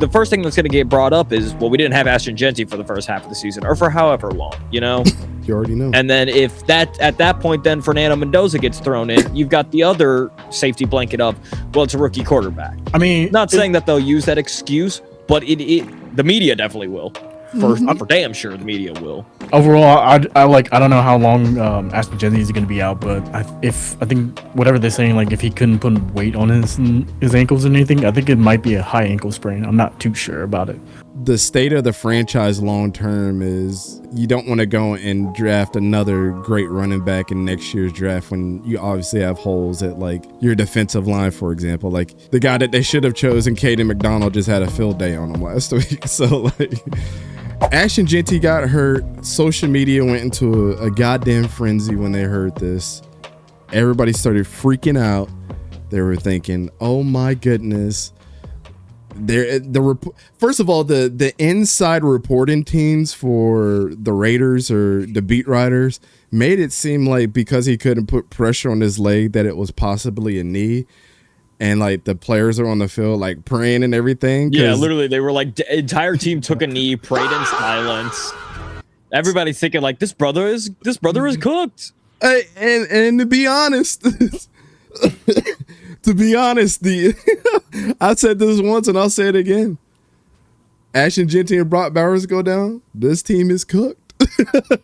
the first thing that's going to get brought up is, well, we didn't have Ashton Jeanty for the first half of the season, or for however long, you know. You already know. And then if that at that point, then Fernando Mendoza gets thrown in, you've got the other safety blanket of, well, it's a rookie quarterback. I mean, not saying that they'll use that excuse, but the media definitely will. For damn sure, the media will. Overall, I don't know how long Ashton Jeanty is going to be out, but I think whatever they're saying, like if he couldn't put weight on his ankles or anything, I think it might be a high ankle sprain. I'm not too sure about it. The state of the franchise long term is you don't want to go and draft another great running back in next year's draft when you obviously have holes at like your defensive line, for example. Like the guy that they should have chosen, Caden McDonald, just had a field day on him last week. So like, Ashton Jeanty got hurt. Social media went into a goddamn frenzy when they heard this. Everybody started freaking out. They were thinking, "Oh my goodness!" First of all, the inside reporting teams for the Raiders or the beat writers made it seem like because he couldn't put pressure on his leg that it was possibly a knee. And like the players are on the field like praying and everything. Yeah, literally, they were like, the entire team took a knee, prayed in silence. Everybody's thinking like, this brother is cooked. And to be honest, I said this once and I'll say it again. Ashton Jeanty and Brock Bowers go down, this team is cooked.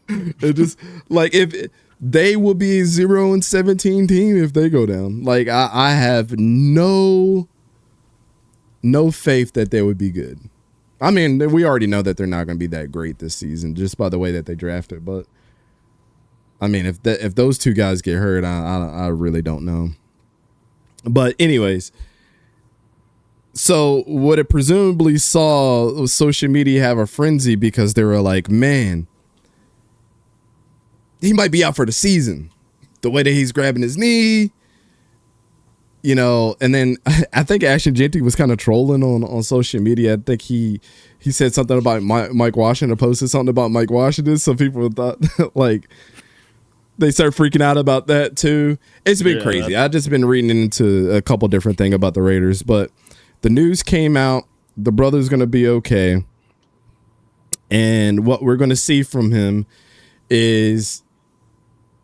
It just like if they will be a 0-17 team if they go down. Like I have no faith that they would be good. I mean, we already know that they're not going to be that great this season just by the way that they drafted. But I mean, if those two guys get hurt, I really don't know. But anyways, so what it presumably saw was social media have a frenzy because they were like, man, he might be out for the season. The way that he's grabbing his knee, you know, and then I think Ashton Jeanty was kind of trolling on social media. I think he said something about Mike Washington, posted something about Mike Washington. So people thought like they start freaking out about that too. It's been crazy. I've just been reading into a couple different things about the Raiders, but the news came out. The brother's going to be okay. And what we're going to see from him is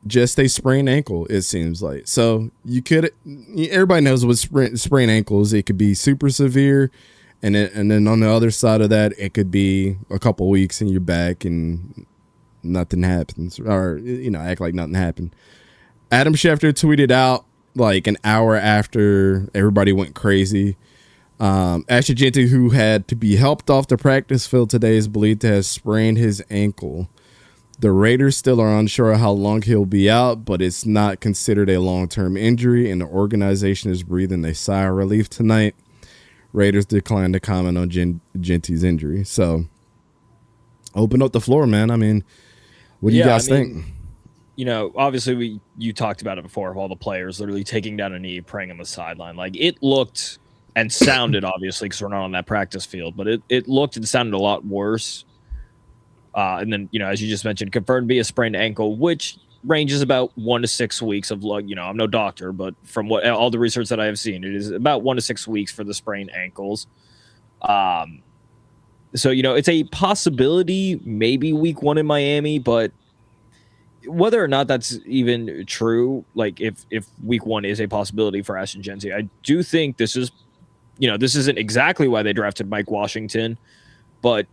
just a sprained ankle, it seems like. So everybody knows what sprained ankles. It could be super severe, and then on the other side of that, it could be a couple weeks and you're back and nothing happens, or act like nothing happened. Adam Schefter tweeted out like an hour after everybody went crazy. Ashton Jeanty, who had to be helped off the practice field today, is believed to have sprained his ankle. The Raiders still are unsure how long he'll be out, but it's not considered a long-term injury, and the organization is breathing a sigh of relief tonight. Raiders declined to comment on Jeanty's injury. So, open up the floor, man. I mean, what do you guys think? You know, obviously, you talked about it before, of all the players literally taking down a knee, praying on the sideline. Like, it looked and sounded, obviously, because we're not on that practice field, but it looked and sounded a lot worse. And then, as you just mentioned, confirmed to be a sprained ankle, which ranges about 1 to 6 weeks of, I'm no doctor, but from what all the research that I have seen, it is about 1 to 6 weeks for the sprained ankles. So, it's a possibility, maybe week 1 in Miami, but whether or not that's even true, like if week 1 is a possibility for Ashton Jeanty, I do think this is, this isn't exactly why they drafted Mike Washington, but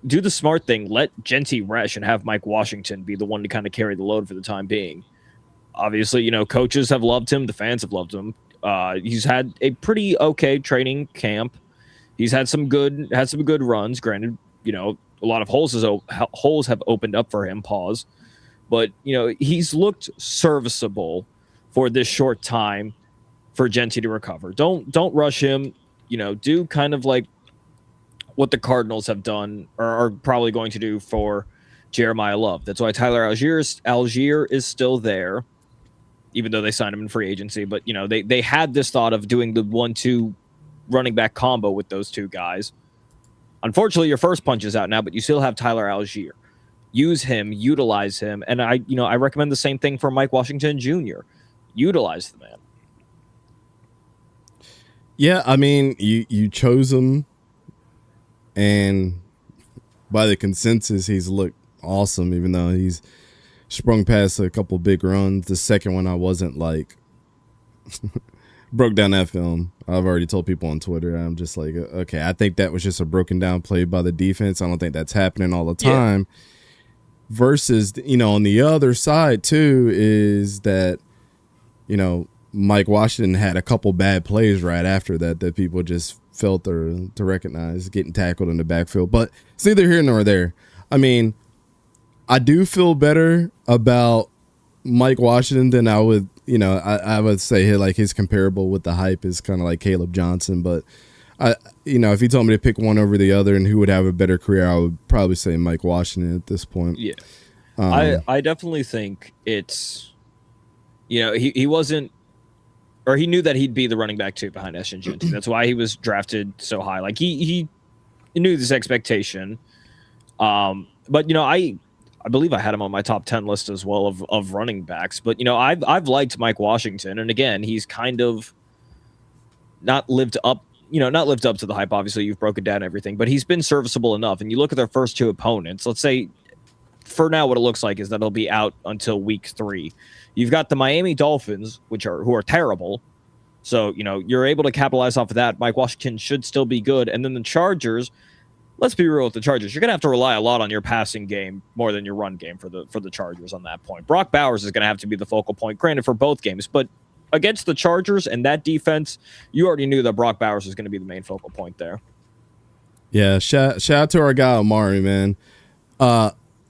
do the smart thing. Let Jeanty rest and have Mike Washington be the one to kind of carry the load for the time being. Obviously, coaches have loved him. The fans have loved him. He's had a pretty okay training camp. He's had some good runs. Granted, a lot of holes have opened up for him. Pause. But, he's looked serviceable for this short time for Jeanty to recover. Don't rush him. Do kind of like what the Cardinals have done or are probably going to do for Jeremiah Love. That's why Tyler Algier is still there, even though they signed him in free agency. But, they had this thought of doing the 1-2 running back combo with those two guys. Unfortunately, your first punch is out now, but you still have Tyler Algier. Use him, utilize him. And I recommend the same thing for Mike Washington Jr. Utilize the man. Yeah, I mean, you chose him and by the consensus, he's looked awesome, even though he's sprung past a couple big runs. The second one, I wasn't like broke down that film. I've already told people on Twitter. I'm just like, okay, I think that was just a broken down play by the defense. I don't think that's happening all the time. Yeah. Versus, on the other side too is that, Mike Washington had a couple bad plays right after that people just failed to recognize, getting tackled in the backfield. But it's neither here nor there. I mean, I do feel better about Mike Washington than I would, I would say like his comparable with the hype is kind of like Caleb Johnson. But if you told me to pick one over the other and who would have a better career, I would probably say Mike Washington at this point. Yeah. I definitely think it's, he wasn't, or he knew that he'd be the running back too behind Ashton Jeanty. That's why he was drafted so high. Like he knew this expectation. But I believe I had him on my top 10 list as well of running backs. But I've liked Mike Washington, and again, he's kind of not lived up to the hype. Obviously, you've broken down everything, but he's been serviceable enough. And you look at their first two opponents. Let's say, for now, what it looks like is that he'll be out until week 3. You've got the Miami Dolphins, who are terrible. So, you're able to capitalize off of that. Mike Washington should still be good. And then the Chargers, let's be real with the Chargers. You're going to have to rely a lot on your passing game more than your run game for the Chargers on that point. Brock Bowers is going to have to be the focal point, granted, for both games. But against the Chargers and that defense, you already knew that Brock Bowers was going to be the main focal point there. Yeah, shout out to our guy, Omari, man.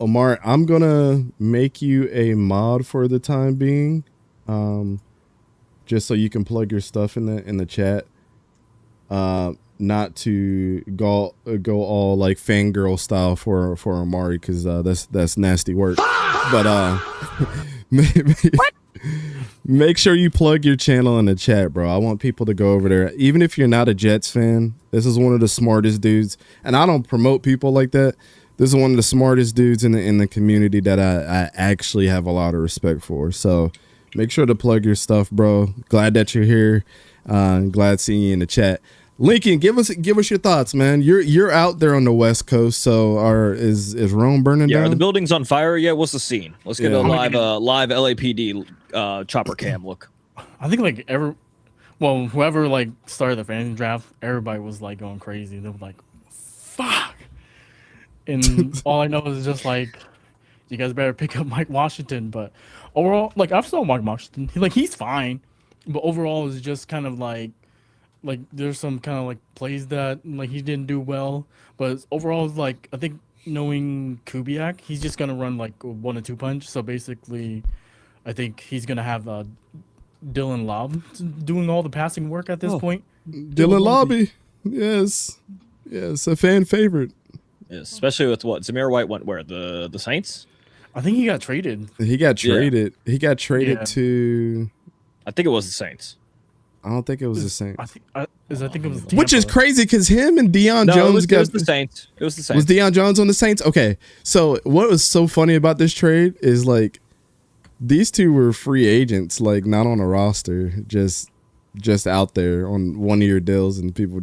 Omar, I'm gonna make you a mod for the time being, just so you can plug your stuff in the chat. Not to go all like fangirl style for Omari, because that's nasty work. But make sure you plug your channel in the chat, bro. I want people to go over there, even if you're not a Jets fan. This is one of the smartest dudes, and I don't promote people like that. This is one of the smartest dudes in the community that I actually have a lot of respect for. So make sure to plug your stuff, bro. Glad that you're here. Glad seeing you in the chat. Lincoln, give us your thoughts, man. You're out there on the West Coast, so is Rome burning down? Yeah, are the buildings on fire? Yeah, what's the scene? Let's get a live LAPD chopper cam look. I think whoever like started the fantasy draft, everybody was like going crazy. They were like, fuck. And all I know is just like, you guys better pick up Mike Washington. But overall, like I've saw Mike Washington, he's fine. But overall, it's just kind of like there's some kind of like plays that like he didn't do well. But overall, like I think knowing Kubiak, he's just gonna run like a 1-2 punch. So basically, I think he's gonna have Dylan Lobb doing all the passing work at this point. Dylan Lobby, yes, a fan favorite. Especially with what Zamir White went where the Saints. I think he got traded. He got traded to. I think it was the Saints. I don't think it was the Saints. I think it was. Tampa. Which is crazy because him and Deion Jones it was the Saints. It was the Saints. Was Deion Jones on the Saints? Okay, so what was so funny about this trade is like these two were free agents, like not on a roster, just out there on 1-year deals, and people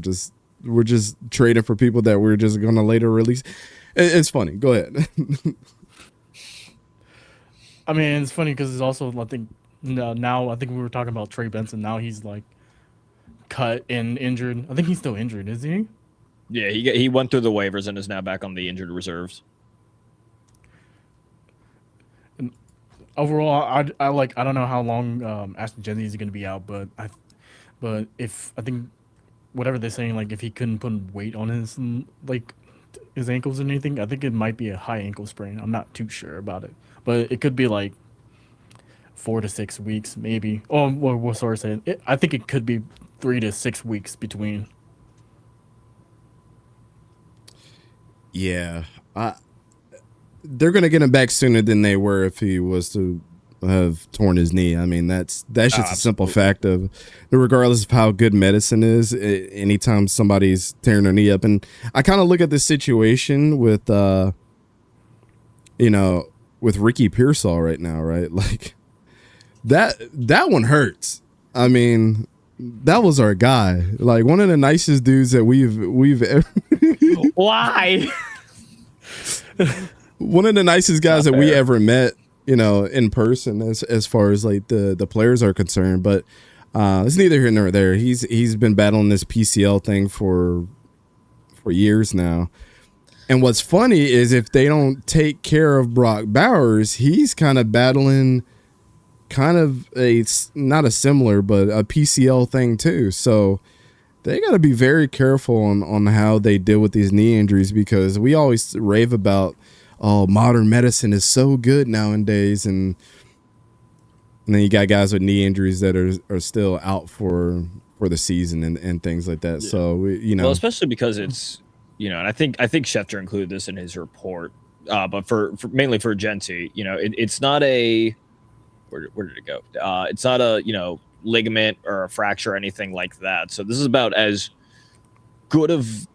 we're just trading for people that we're just going to later release. It's funny. Go ahead. I mean, it's funny because it's also, I think, now I think we were talking about Trey Benson. Now he's like cut and injured. I think he's still injured, is he? Yeah, he went through the waivers and is now back on the injured reserves. And overall, I don't know how long Ashton Jeanty is going to be out, but if I think whatever they're saying, like if he couldn't put weight on his ankles or anything, I think it might be a high ankle sprain. I'm not too sure about it, but it could be like 4 to 6 weeks, maybe. Oh, what sort of saying? I think it could be 3 to 6 weeks between. Yeah, they're gonna get him back sooner than they were if he was to have torn his knee. I mean, that's just a simple fact of, regardless of how good medicine is, anytime somebody's tearing their knee up. And I kind of look at this situation with, with Ricky Pearsall right now, right? Like that one hurts. I mean, that was our guy. Like one of the nicest dudes that we've ever. Why? One of the nicest guys that we ever met, you know, in person, as far as like the players are concerned. But it's neither here nor there. He's been battling this PCL thing for years now. And what's funny is if they don't take care of Brock Bowers, he's kind of battling kind of not a similar, but a PCL thing too. So they got to be very careful on how they deal with these knee injuries, because we always rave about, oh, modern medicine is so good nowadays. And then you got guys with knee injuries that are still out for the season and things like that. Yeah. So, you know. Well, especially because it's, you know, and I think Schefter included this in his report, but for mainly for Jeanty, you know, it's not a, where did it go? It's not a, you know, ligament or a fracture or anything like that. So this is about as good of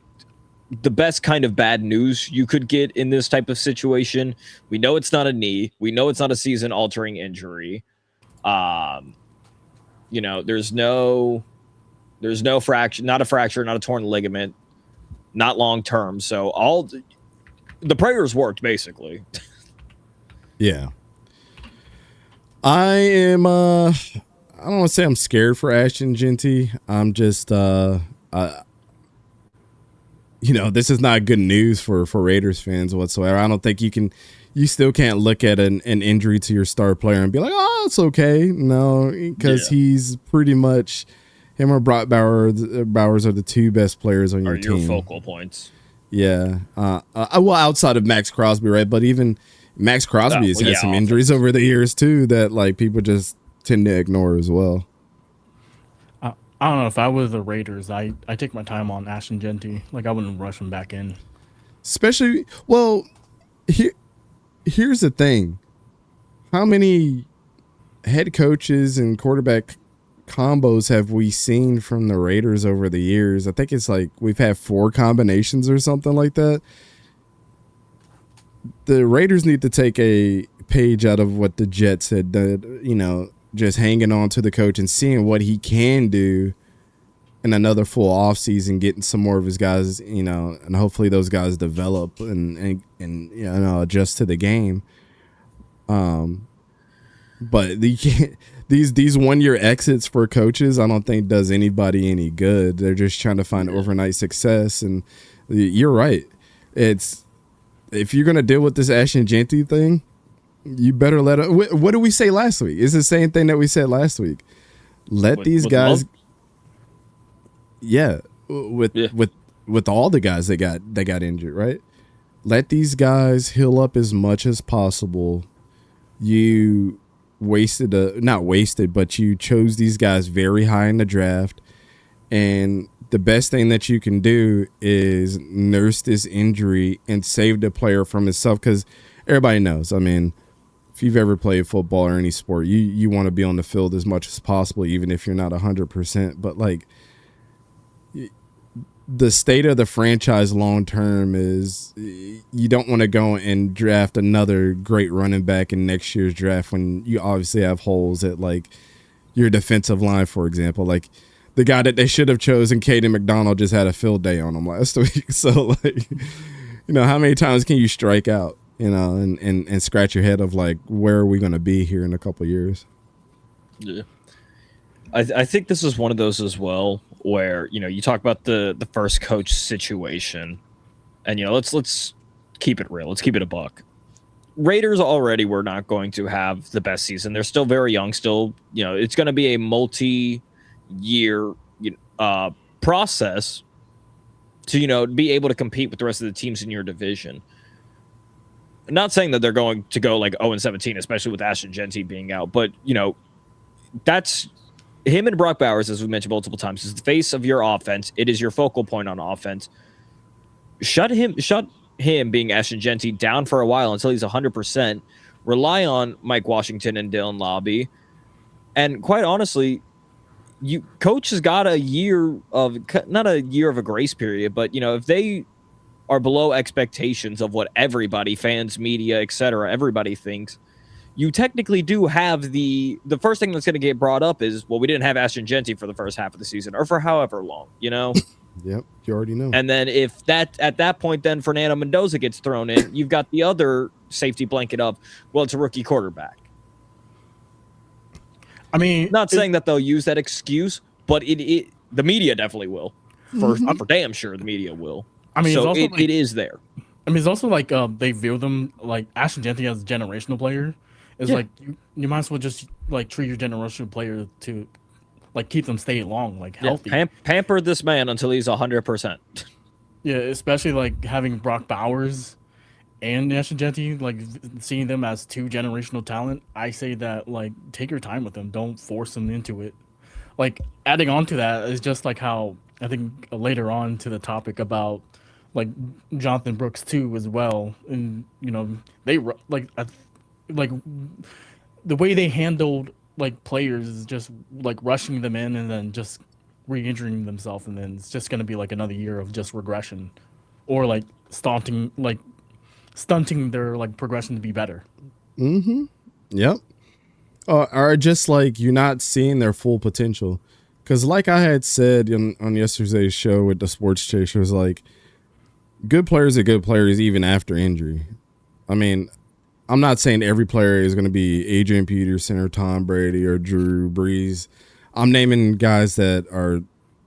the best kind of bad news you could get in this type of situation. We know it's not a knee. We know it's not a season-altering injury. You know, there's no fracture, not a fracture, not a torn ligament, not long term. So all the prayers worked basically. Yeah. I am I don't want to say I'm scared for Ashton Jeanty. I'm just you know, this is not good news for Raiders fans whatsoever. I don't think you still can't look at an injury to your star player and be like, oh, it's okay. No, because he's pretty much, him or Brock Bowers are the two best players on your team. Are your focal points. Yeah. Well, outside of Max Crosby, right? But even Max Crosby has had some injuries over the years too that like people just tend to ignore as well. I don't know, if I was the Raiders, I take my time on Ashton Jeanty. Like I wouldn't rush him back in. Especially, well, here's the thing. How many head coaches and quarterback combos have we seen from the Raiders over the years? I think it's like we've had 4 combinations or something like that. The Raiders need to take a page out of what the Jets had done, you know, just hanging on to the coach and seeing what he can do in another full offseason, getting some more of his guys, you know, and hopefully those guys develop and you know, adjust to the game. But these 1 year exits for coaches, I don't think does anybody any good. They're just trying to find overnight success. And you're right. If you're gonna deal with this Ashton Jeanty thing, you better let it. What did we say last week? It's the same thing that we said last week. Let these guys. Love? Yeah, with all the guys that got injured, right? Let these guys heal up as much as possible. You not wasted, but you chose these guys very high in the draft, and the best thing that you can do is nurse this injury and save the player from himself, because everybody knows. I mean, if you've ever played football or any sport, you want to be on the field as much as possible, even if you're not 100%. But like, the state of the franchise long term is you don't want to go and draft another great running back in next year's draft when you obviously have holes at like your defensive line, for example. Like the guy that they should have chosen, Caden McDonald, just had a field day on him last week. So like, you know, how many times can you strike out, you know, and scratch your head of like, where are we going to be here in a couple of years? Yeah. I think this is one of those as well where, you know, you talk about the first coach situation, and, you know, let's keep it real. Let's keep it a buck. Raiders already were not going to have the best season. They're still very young. Still, you know, it's going to be a multi-year process to, you know, be able to compete with the rest of the teams in your division. I'm not saying that they're going to go like 0-17, especially with Ashton Jeanty being out, but, you know, that's him and Brock Bowers, as we mentioned multiple times, is the face of your offense. It is your focal point on offense. Shut him being Ashton Jeanty down for a while until he's 100%. Rely on Mike Washington and Dylan Lobby. And quite honestly, coach has got a year of, not a year of a grace period, but, you know, if they are below expectations of what everybody, fans, media, etc., everybody thinks, you technically do have the first thing that's going to get brought up is, well, we didn't have Ashton Jeanty for the first half of the season or for however long, you know? Yep, you already know. And then if that at that point, then Fernando Mendoza gets thrown in, you've got the other safety blanket of, well, it's a rookie quarterback. I mean, Not saying that they'll use that excuse, but the media definitely will. For damn sure, the media will. I mean, so it's also it is there. I mean, it's also like they view them like Ashton Jeanty as a generational player. It's like you might as well just like treat your generational player to like keep them stay long, like healthy. Pamper this man until he's 100%. Yeah, especially like having Brock Bowers and Ashton Jeanty, like seeing them as two generational talent. I say that like take your time with them. Don't force them into it. Like adding on to that is just like how I think later on to the topic about like Jonathan Brooks too as well, and you know they like the way they handled like players is just like rushing them in and then just re-injuring themselves, and then it's just going to be like another year of just regression or like stunting their like progression to be better. Yep. Or just like you're not seeing their full potential, because like I had said on yesterday's show with the Sports Chasers, like good players are good players even after injury. I mean, I'm not saying every player is going to be Adrian Peterson or Tom Brady or Drew Brees. I'm naming guys that are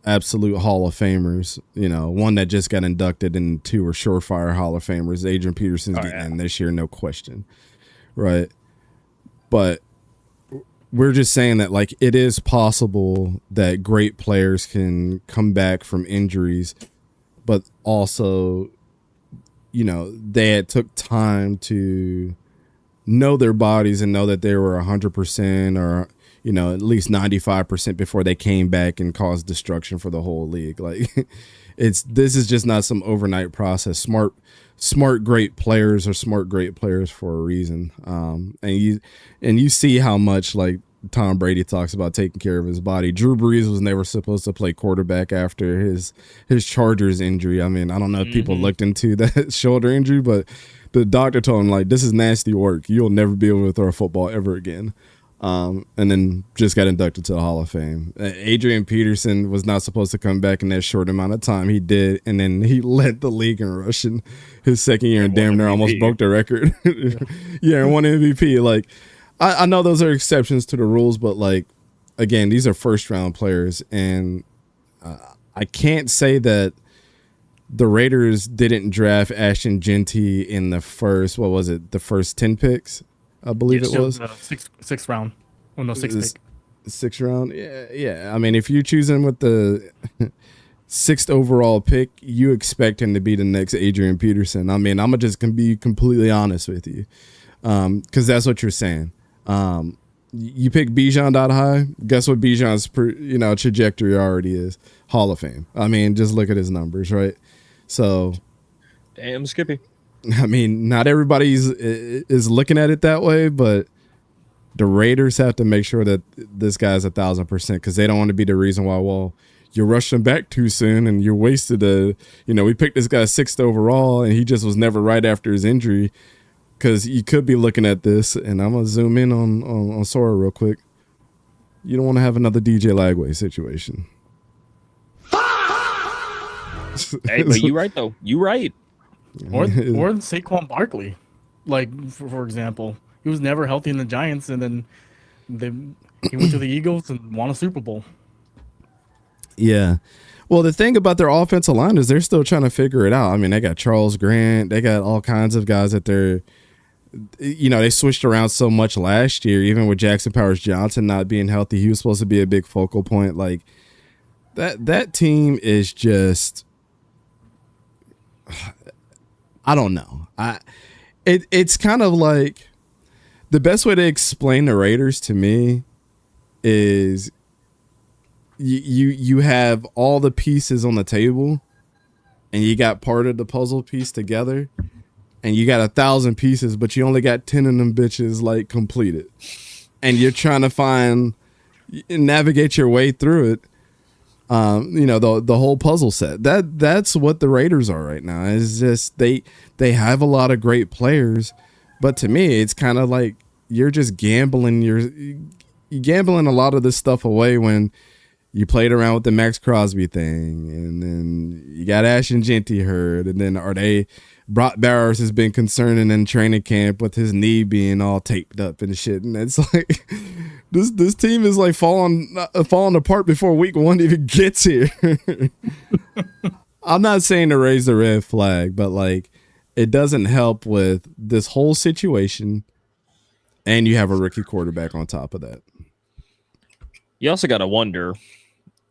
absolute Hall of Famers. You know, one that just got inducted and two are surefire Hall of Famers. Adrian Peterson's getting in this year, no question. Right. But we're just saying that, like, it is possible that great players can come back from injuries, but also, you know, they had took time to know their bodies and know that they were 100% or, you know, at least 95% before they came back and caused destruction for the whole league. Like, this is just not some overnight process. Smart great players are smart great players for a reason. And you see how much like Tom Brady talks about taking care of his body. Drew Brees was never supposed to play quarterback after his Chargers injury. I mean, I don't know if people looked into that shoulder injury, but the doctor told him, like, this is nasty work. You'll never be able to throw a football ever again. And then just got inducted to the Hall of Fame. Adrian Peterson was not supposed to come back in that short amount of time. He did, and then he led the league in rushing his second year and damn near almost broke the record. Yeah, and won MVP. Like, I know those are exceptions to the rules, but, like, again, these are first-round players, and I can't say that the Raiders didn't draft Ashton Jeanty in the first, what was it, the first 10 picks? I believe it was sixth round. Oh no, sixth pick. Sixth round. Yeah. I mean, if you're choosing with the 6th overall pick, you expect him to be the next Adrian Peterson. I mean, I'm just gonna be completely honest with you, because that's what you're saying. You pick Bijan that high. Guess what Bijan's trajectory already is? Hall of Fame. I mean, just look at his numbers, right? So, damn, Skippy. I mean, not everybody is looking at it that way, but the Raiders have to make sure that this guy's 1,000%, because they don't want to be the reason why, well, you rushed him back too soon and you wasted we picked this guy 6th overall and he just was never right after his injury. Because you could be looking at this, and I'm going to zoom in on Sora real quick. You don't want to have another DJ Lagway situation. Hey, but you right, though. You right. Or Saquon Barkley, like for example, he was never healthy in the Giants, and then he went to the Eagles and won a Super Bowl. Yeah, well, the thing about their offensive line is they're still trying to figure it out. I mean, they got Charles Grant, they got all kinds of guys that they switched around so much last year, even with Jackson Powers Johnson not being healthy. He was supposed to be a big focal point. Like that team is just. I don't know. It's kind of like the best way to explain the Raiders to me is you have all the pieces on the table and you got part of the puzzle piece together and you got 1,000 pieces, but you only got 10 of them bitches like completed, and you're trying to navigate your way through it. The whole puzzle set. That's what the Raiders are right now. It's just they have a lot of great players, but to me, it's kind of like you're just gambling. You're gambling a lot of this stuff away when you played around with the Max Crosby thing, and then you got Ashton Jeanty hurt, and then Brock Bowers has been concerning in training camp with his knee being all taped up and shit, and it's like this team is like falling apart before week 1 even gets here. I'm not saying to raise the red flag, but like it doesn't help with this whole situation, and you have a rookie quarterback on top of that. You also got to wonder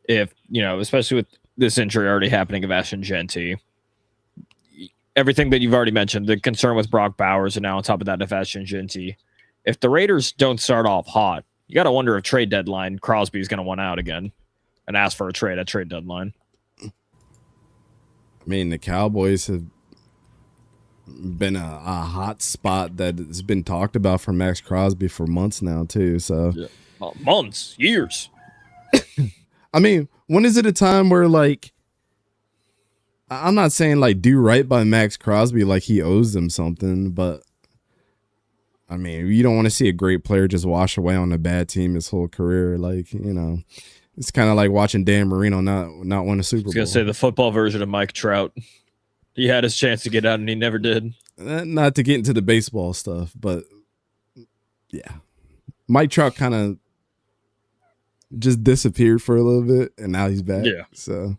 if, especially with this injury already happening of Ashton Jeanty, everything that you've already mentioned, the concern with Brock Bowers, and now on top of that, if Ashton Jeanty, if the Raiders don't start off hot, you got to wonder if trade deadline Crosby's going to want out again and ask for a trade at trade deadline. I mean, the Cowboys have been a hot spot that has been talked about for Max Crosby for months now too. So months, years. I mean, when is it a time where, like, I'm not saying like do right by Max Crosby like he owes them something, but I mean, you don't want to see a great player just wash away on a bad team his whole career. Like, it's kind of like watching Dan Marino not win a Super Bowl. I was gonna say the football version of Mike Trout. He had his chance to get out and he never did. Not to get into the baseball stuff, but yeah, Mike Trout kind of just disappeared for a little bit, and now he's back. Yeah. So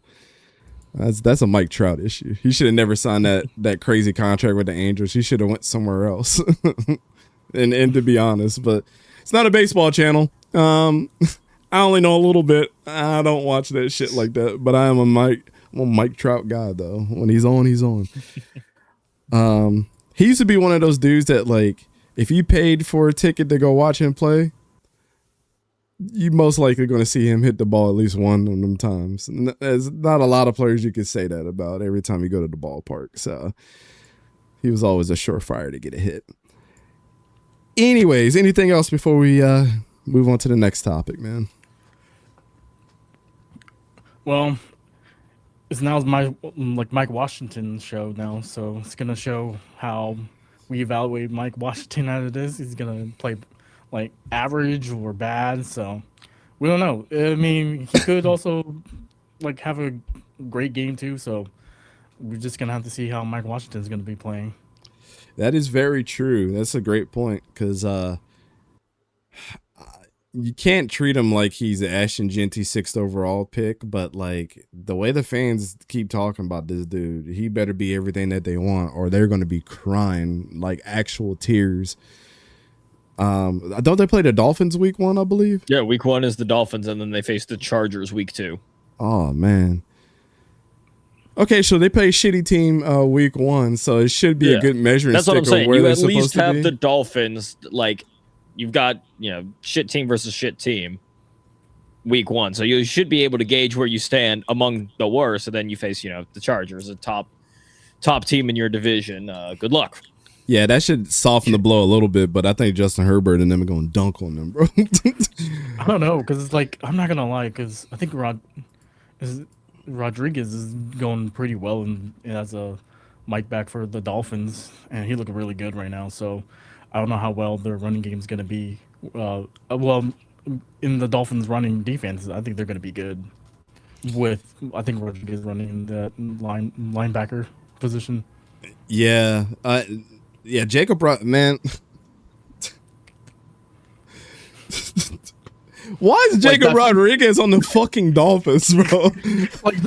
that's a Mike Trout issue. He should have never signed that crazy contract with the Angels. He should have went somewhere else. and to be honest, but it's not a baseball channel. I only know a little bit. I don't watch that shit like that, but I'm a Mike Trout guy though. When he's on, he's on. He used to be one of those dudes that, like, if you paid for a ticket to go watch him play, you most likely going to see him hit the ball at least one of them times. And there's not a lot of players you could say that about every time you go to the ballpark. So he was always a surefire to get a hit. Anyways, anything else before we move on to the next topic, man? Well, it's now Mike Washington's show now, so it's gonna show how we evaluate Mike Washington out of this. He's gonna play like average or bad, so we don't know. I mean, he could also like have a great game too, so we're just gonna have to see how Mike Washington's gonna be playing. That is very true. That's a great point, because you can't treat him like he's the Ashton Jeanty 6th overall pick, but like the way the fans keep talking about this dude, he better be everything that they want, or they're going to be crying like actual tears. Don't they play the Dolphins week 1, I believe? Yeah, week 1 is the Dolphins, and then they face the Chargers week 2. Oh, man. Okay, so they play a shitty team week 1, so it should be a good measuring That's stick what I'm saying. of where You they're at supposed least to have be. the Dolphins, like, you've got, shit team versus shit team week 1. So you should be able to gauge where you stand among the worst, and then you face, the Chargers, a top team in your division. Good luck. Yeah, that should soften the blow a little bit, but I think Justin Herbert and them are going to dunk on them, bro. I don't know, because it's like, I'm not gonna lie, because I think Rodriguez is going pretty well as a Mike back for the Dolphins, and he looked really good right now. So I don't know how well their running game is going to be. Well, in the Dolphins' running defense, I think they're going to be good. I think Rodriguez running that linebacker position. Yeah, Jacob, man. Why is Jacob Rodriguez on the fucking Dolphins, bro?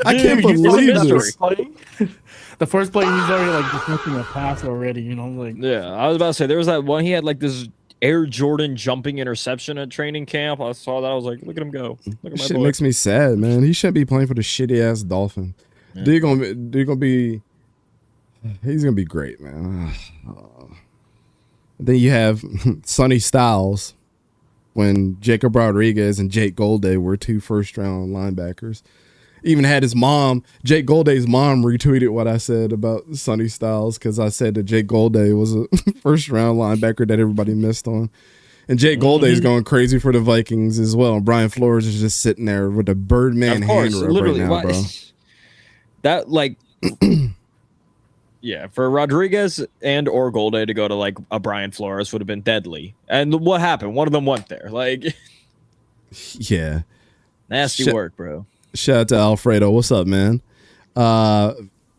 I can't believe this. The first play, he's already like deflecting a pass already. Yeah, I was about to say there was that one. He had like this Air Jordan jumping interception at training camp. I saw that. I was like, look at him go. Look at my shit boy. Makes me sad, man. He shouldn't be playing for the shitty ass Dolphin. Yeah. He's gonna be great, man. Then you have Sonny Styles, when Jacob Rodriguez and Jake Golday were 2 first-round linebackers. Even had his mom, Jake Golday's mom, retweeted what I said about Sonny Styles, because I said that Jake Golday was a first-round linebacker that everybody missed on. And Jake Golday's going crazy for the Vikings as well. And Brian Flores is just sitting there with a Birdman hand rub right now, bro. That, like, Yeah, for Rodriguez and or Golde to go to like a Brian Flores would have been deadly. And what happened? One of them went there. Like, Yeah. nasty work, bro. Shout out to Alfredo. What's up, man?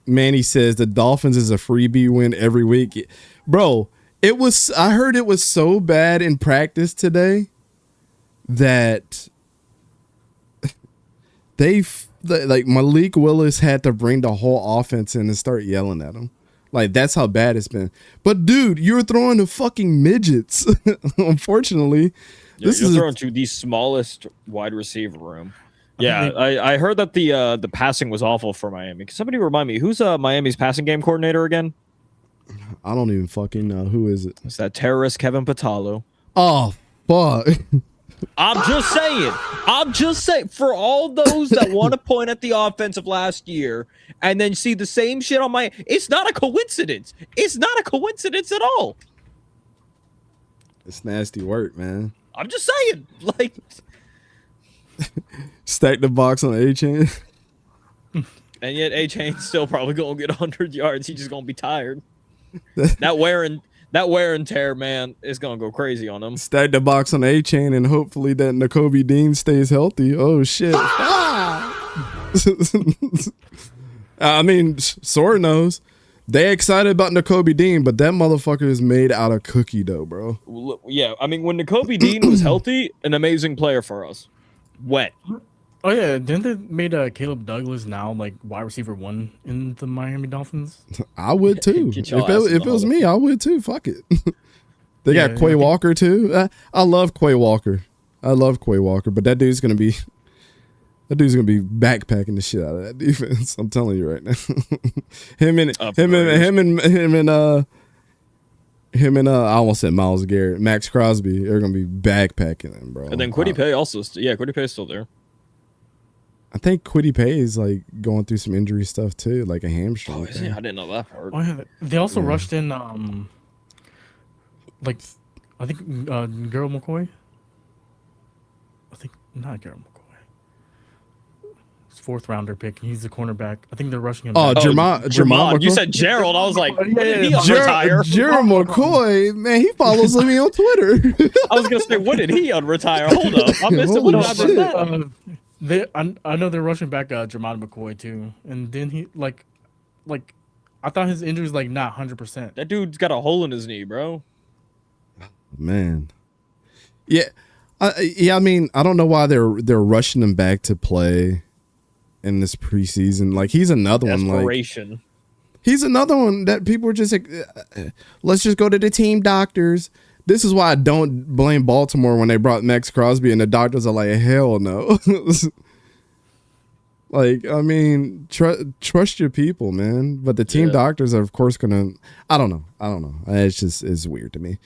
Manny says the Dolphins is a freebie win every week. Bro, I heard it was so bad in practice today that like Malik Willis had to bring the whole offense in and start yelling at him. Like, that's how bad it's been. But dude, you're throwing to fucking midgets. Unfortunately, Yeah, you're throwing to the smallest wide receiver room. Yeah, I heard that the passing was awful for Miami. Can somebody remind me who's Miami's passing game coordinator again? I don't even fucking know. Who is it? It's that terrorist Kevin Patalo. Oh fuck. I'm just saying, for all those that want to point at the offense of last year and then see the same shit on it's not a coincidence. It's not a coincidence at all. It's nasty work, man. I'm just saying, like, stack the box on A-Chain. And yet A-Chain's still probably gonna get 100 yards. He's just gonna be tired. That wear and tear, man, is gonna go crazy on him. Stack the box on A-Chain and hopefully that Nakobe Dean stays healthy. Oh shit. I mean, Sora knows. They excited about Nakobe Dean, but that motherfucker is made out of cookie dough, bro. Yeah, I mean, when Nakobe Dean was healthy, an amazing player for us. Wet. Oh yeah, didn't they made Caleb Douglas now like wide receiver 1 in the Miami Dolphins? I would too. If it was me, I would too. Fuck it. They got Quay Walker too. I love Quay Walker. But that dude's gonna be backpacking the shit out of that defense. I'm telling you right now. him and I almost said Myles Garrett, Max Crosby are gonna be backpacking him, bro. And then Kwity Paye also, Kwity Paye's still there. I think Kwity Paye is like going through some injury stuff too, like a hamstring. Oh, is he? I didn't know that part. Oh, yeah. They also rushed in, like, I think Gerald McCoy. I think not Gerald McCoy. It's 4th rounder pick. He's the cornerback. I think they're rushing him. Oh, Jermont. You said Gerald. I was like, Gerald McCoy. Man, he follows me on Twitter. I was gonna say, when did he unretire? Hold up, I missed it. When I know they're rushing back Jermont McCoy too, and then he like I thought his injury was like not 100%. That dude's got a hole in his knee, bro. Man, yeah, I mean, I don't know why they're rushing him back to play in this preseason. Like, he's another one. Like, he's another one that people are just like, let's just go to the team doctors. This is why I don't blame Baltimore when they brought Max Crosby and the doctors are like, hell no. Like, I mean, trust your people, man. But the team doctors are, of course, going to, I don't know. It's weird to me.